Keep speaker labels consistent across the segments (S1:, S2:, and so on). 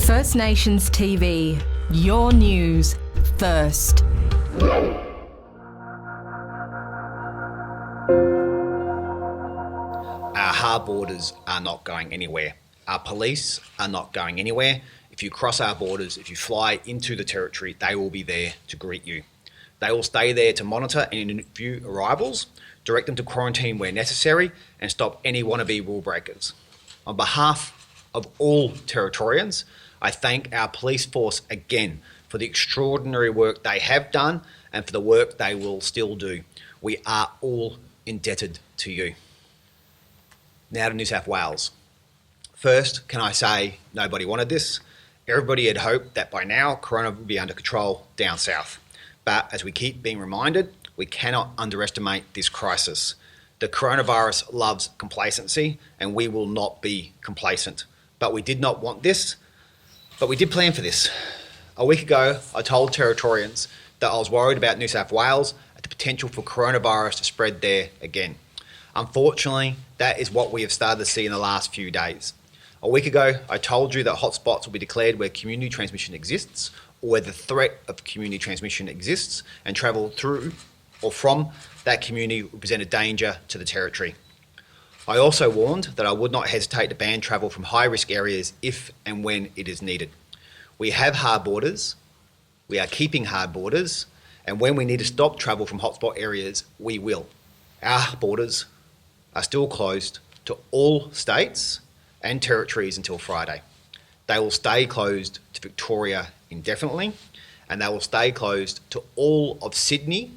S1: First Nations TV, your news first.
S2: Our hard borders are not going anywhere. Our police are not going anywhere. If you cross our borders, if you fly into the territory, they will be there to greet you. They will stay there to monitor and interview arrivals, direct them to quarantine where necessary, and stop any wannabe rule breakers. On behalf of all Territorians, I thank our police force again for the extraordinary work they have done and for the work they will still do. We are all indebted to you. Now to New South Wales. First, can I say nobody wanted this? Everybody had hoped that by now Corona would be under control down south. But as we keep being reminded, we cannot underestimate this crisis. The coronavirus loves complacency and we will not be complacent. But we did not want this, but we did plan for this. A week ago, I told Territorians that I was worried about New South Wales and the potential for coronavirus to spread there again. Unfortunately, that is what we have started to see in the last few days. A week ago, I told you that hotspots will be declared where community transmission exists or where the threat of community transmission exists, and travel through or from that community will present a danger to the territory. I also warned that I would not hesitate to ban travel from high-risk areas if and when it is needed. We have hard borders, we are keeping hard borders, and when we need to stop travel from hotspot areas, we will. Our borders are still closed to all states and territories until Friday. They will stay closed to Victoria indefinitely, and they will stay closed to all of Sydney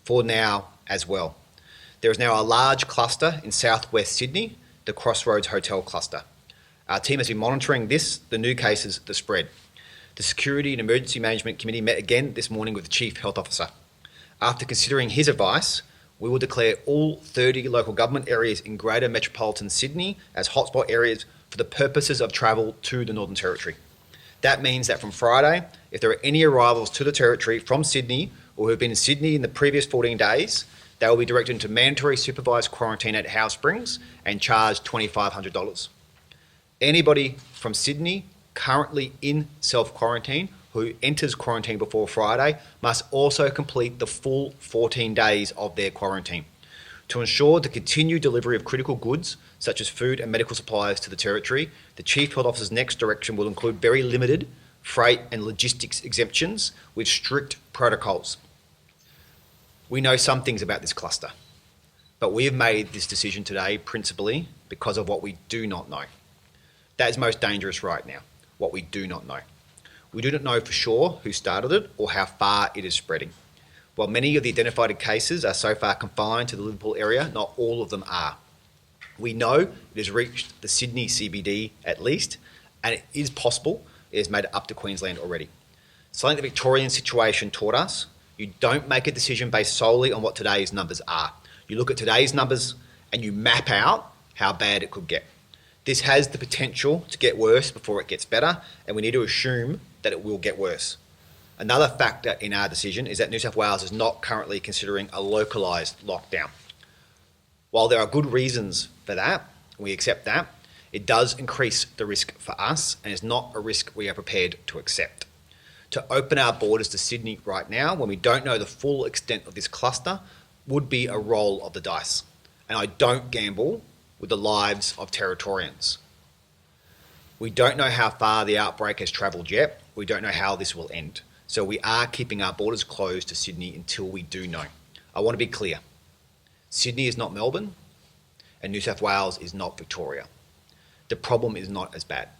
S2: for now as well. There is now a large cluster in southwest Sydney, the Crossroads Hotel cluster. Our team has been monitoring the new cases, the spread. The Security and Emergency Management Committee met again this morning with the Chief Health Officer. After considering his advice, we will declare all 30 local government areas in Greater Metropolitan Sydney as hotspot areas for the purposes of travel to the Northern Territory. That means that from Friday, if there are any arrivals to the Territory from Sydney or who have been in Sydney in the previous 14 days, they will be directed into mandatory supervised quarantine at Howe Springs and charged $2,500. Anybody from Sydney currently in self-quarantine who enters quarantine before Friday must also complete the full 14 days of their quarantine. To ensure the continued delivery of critical goods, such as food and medical supplies to the Territory, the Chief Health Officer's next direction will include very limited freight and logistics exemptions with strict protocols. We know some things about this cluster, but we have made this decision today principally because of what we do not know. That is most dangerous right now, what we do not know. We do not know for sure who started it or how far it is spreading. While many of the identified cases are so far confined to the Liverpool area, not all of them are. We know it has reached the Sydney CBD at least, and it is possible it has made it up to Queensland already. Something the Victorian situation taught us: you don't make a decision based solely on what today's numbers are. You look at today's numbers and you map out how bad it could get. This has the potential to get worse before it gets better, and we need to assume that it will get worse. Another factor in our decision is that New South Wales is not currently considering a localised lockdown. While there are good reasons for that, we accept that, it does increase the risk for us and is not a risk we are prepared to accept. To open our borders to Sydney right now, when we don't know the full extent of this cluster, would be a roll of the dice. And I don't gamble with the lives of Territorians. We don't know how far the outbreak has travelled yet. We don't know how this will end. So we are keeping our borders closed to Sydney until we do know. I want to be clear. Sydney is not Melbourne, and New South Wales is not Victoria. The problem is not as bad.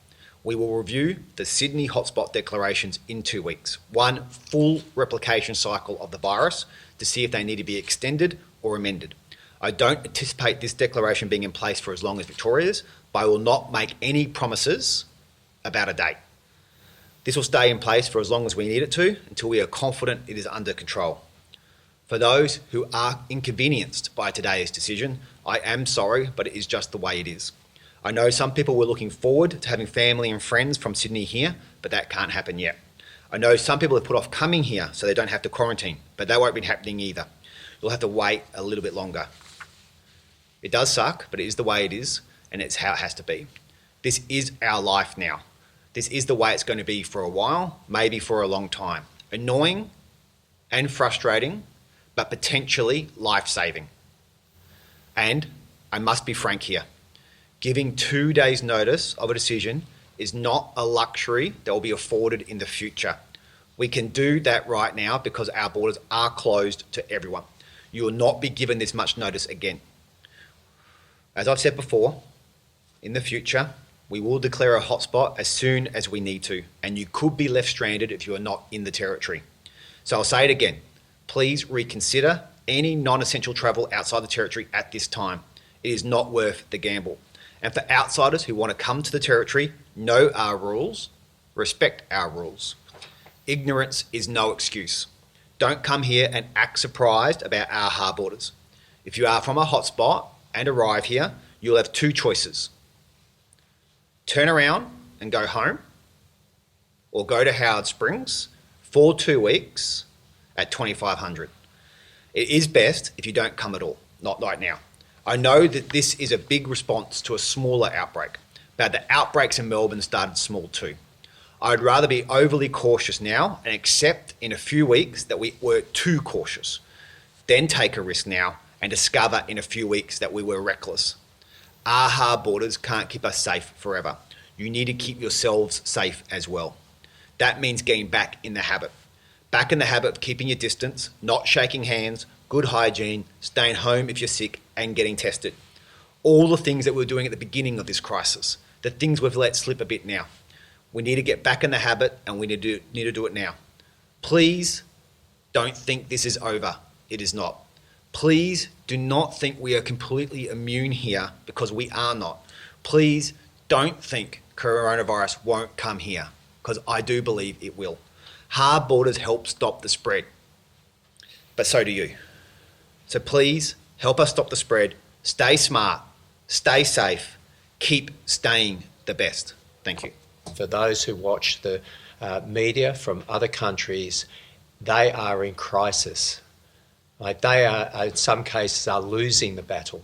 S2: We will review the Sydney hotspot declarations in 2 weeks, one full replication cycle of the virus, to see if they need to be extended or amended. I don't anticipate this declaration being in place for as long as Victoria's, but I will not make any promises about a date. This will stay in place for as long as we need it to, until we are confident it is under control. For those who are inconvenienced by today's decision, I am sorry, but it is just the way it is. I know some people were looking forward to having family and friends from Sydney here, but that can't happen yet. I know some people have put off coming here so they don't have to quarantine, but that won't be happening either. You'll have to wait a little bit longer. It does suck, but it is the way it is, and it's how it has to be. This is our life now. This is the way it's going to be for a while, maybe for a long time. Annoying and frustrating, but potentially life-saving. And I must be frank here. Giving 2 days' notice of a decision is not a luxury that will be afforded in the future. We can do that right now because our borders are closed to everyone. You will not be given this much notice again. As I've said before, in the future, we will declare a hotspot as soon as we need to, and you could be left stranded if you are not in the territory. So I'll say it again. Please reconsider any non-essential travel outside the territory at this time. It is not worth the gamble. And for outsiders who want to come to the territory, know our rules, respect our rules. Ignorance is no excuse. Don't come here and act surprised about our hard borders. If you are from a hotspot and arrive here, you'll have 2 choices. Turn around and go home, or go to Howard Springs for 2 weeks at $2,500. It is best if you don't come at all, not right now. I know that this is a big response to a smaller outbreak, but the outbreaks in Melbourne started small too. I'd rather be overly cautious now and accept in a few weeks that we were too cautious, then take a risk now and discover in a few weeks that we were reckless. Our hard borders can't keep us safe forever. You need to keep yourselves safe as well. That means getting back in the habit. Back in the habit of keeping your distance, not shaking hands, good hygiene, staying home if you're sick, and getting tested. All the things that we were doing at the beginning of this crisis, the things we've let slip a bit now. We need to get back in the habit, and we need to do it now. Please don't think this is over. It is not. Please do not think we are completely immune here, because we are not. Please don't think coronavirus won't come here, because I do believe it will. Hard borders help stop the spread, but so do you. So please help us stop the spread. Stay smart, stay safe, keep staying the best. Thank you.
S3: For those who watch the media from other countries, they are in crisis. Like they are, in some cases, are losing the battle.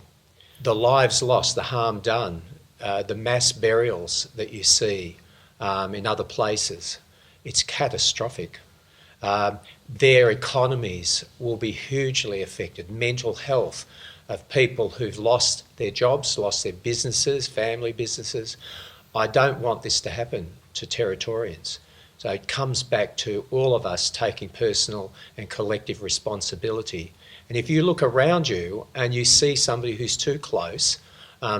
S3: The lives lost, the harm done, the mass burials that you see in other places, it's catastrophic. Their economies will be hugely affected. Mental health of people who've lost their jobs, lost their businesses, family businesses. I don't want this to happen to Territorians. So it comes back to all of us taking personal and collective responsibility. And if you look around you and you see somebody who's too close,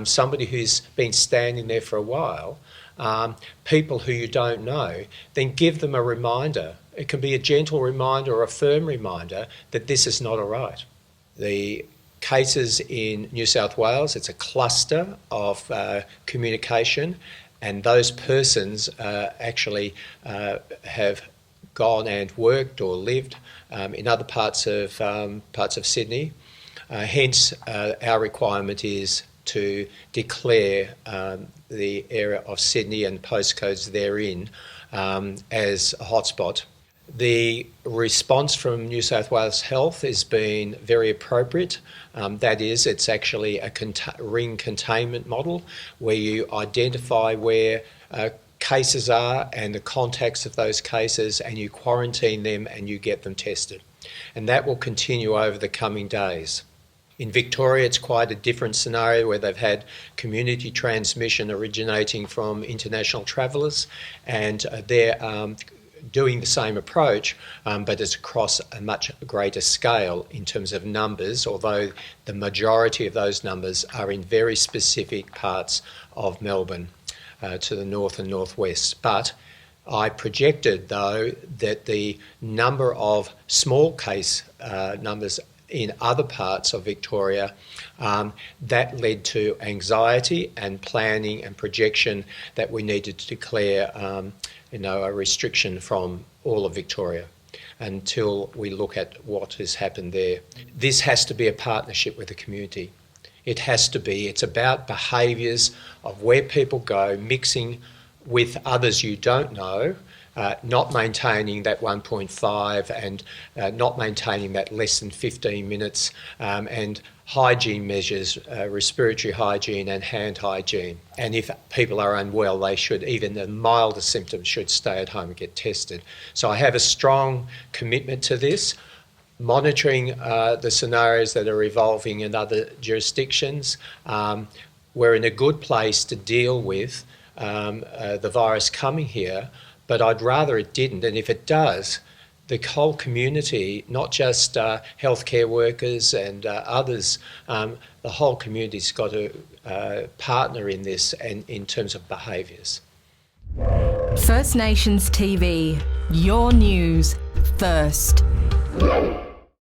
S3: somebody who's been standing there for a while, people who you don't know, then give them a reminder. It can be a gentle reminder or a firm reminder that this is not all right. The cases in New South Wales, it's a cluster of communication, and those persons actually have gone and worked or lived in other parts of Sydney. Hence, our requirement is to declare the area of Sydney and postcodes therein as a hotspot. The response from New South Wales Health has been very appropriate. That is, it's actually a ring containment model where you identify where cases are and the contacts of those cases, and you quarantine them and you get them tested. And that will continue over the coming days. In Victoria, it's quite a different scenario where they've had community transmission originating from international travellers, and they're doing the same approach, but it's across a much greater scale in terms of numbers, although the majority of those numbers are in very specific parts of Melbourne to the north and northwest. But I projected, though, that the number of small case numbers in other parts of Victoria, that led to anxiety and planning and projection that we needed to declare a restriction from all of Victoria until we look at what has happened there. This has to be a partnership with the community. It has to be. It's about behaviours of where people go, mixing with others you don't know, not maintaining that 1.5 and not maintaining that less than 15 minutes, and hygiene measures, respiratory hygiene and hand hygiene. And if people are unwell, they should, even the mildest symptoms, should stay at home and get tested. So I have a strong commitment to this, monitoring the scenarios that are evolving in other jurisdictions. We're in a good place to deal with the virus coming here, but I'd rather it didn't. And if it does, the whole community, not just healthcare workers and others, the whole community's got to partner in this and in terms of behaviours.
S1: First Nations TV, your news first.